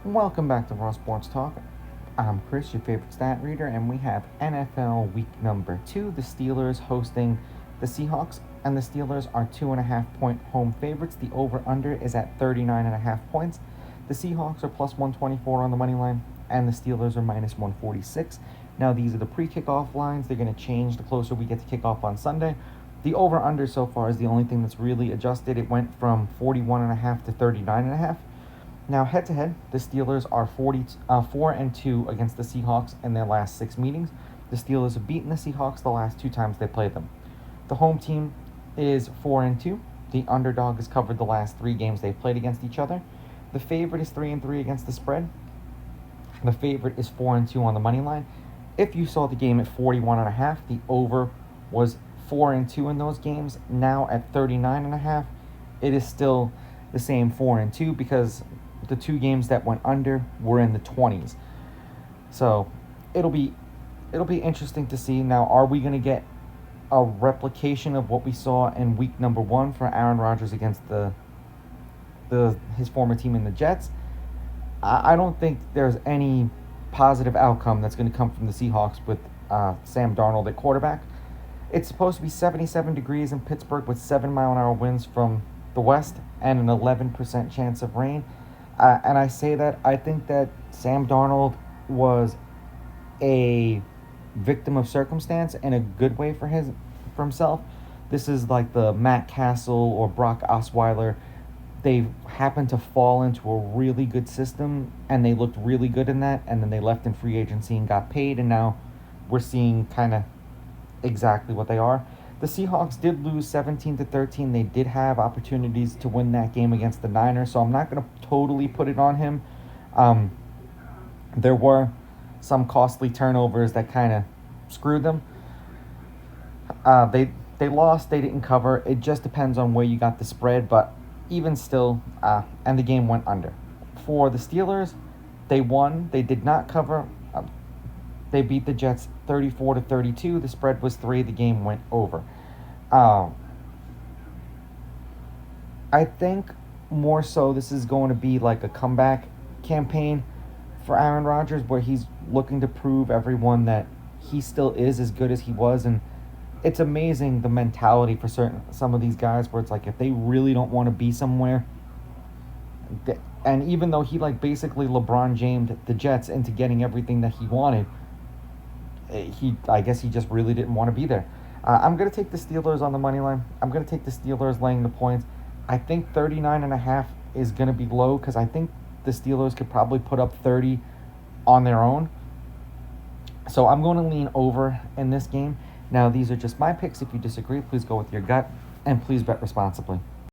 Welcome back to Raw Sports Talk. I'm Chris, your favorite stat reader, and we have NFL week number 2. The Steelers hosting the Seahawks, and the Steelers are 2.5-point home favorites. The over-under is at 39.5 points. The Seahawks are plus 124 on the money line, and the Steelers are minus 146. Now, these are the pre-kickoff lines. They're going to change the closer we get to kickoff on Sunday. The over-under so far is the only thing that's really adjusted. It went from 41.5 to 39.5. Now, head-to-head, the Steelers are 4-2 against the Seahawks in their last 6 meetings. The Steelers have beaten the Seahawks the last 2 times they played them. The home team is 4-2. The underdog has covered the last 3 games they've played against each other. The favorite is 3-3 against the spread. The favorite is 4-2 on the money line. If you saw the game at 41.5, the over was 4-2 in those games. Now at 39.5, it is still the same 4-2 because the 2 games that went under were in the 20s. So it'll be interesting to see. Now, are we going to get a replication of what we saw in week number 1 for Aaron Rodgers against his former team in the Jets? I don't think there's any positive outcome that's going to come from the Seahawks with Sam Darnold at quarterback. It's supposed to be 77 degrees in Pittsburgh with 7-mile-an-hour winds from the west and an 11% chance of rain. And I say that I think that Sam Darnold was a victim of circumstance in a good way for himself. This is like the Matt Castle or Brock Osweiler. They happened to fall into a really good system, and they looked really good in that, and then they left in free agency and got paid, and now we're seeing kind of exactly what they are. The Seahawks did lose 17-13. They did have opportunities to win that game against the Niners, so I'm not going to totally put it on him. There were some costly turnovers that kind of screwed them. They lost. They didn't cover. It just depends on where you got the spread, but even still, and the game went under. For the Steelers, they won. They did not cover. They beat the Jets 34-32. The spread was 3. The game went over. I think more so this is going to be like a comeback campaign for Aaron Rodgers, where he's looking to prove everyone that he still is as good as he was. And it's amazing the mentality for some of these guys, where it's like if they really don't want to be somewhere, and even though he basically LeBron James the Jets into getting everything that he wanted, I guess he just really didn't want to be there. I'm going to take the Steelers on the money line. I'm going to take the Steelers laying the points. I think 39.5 is going to be low because I think the Steelers could probably put up 30 on their own. So I'm going to lean over in this game. Now, these are just my picks. If you disagree, please go with your gut, and please bet responsibly.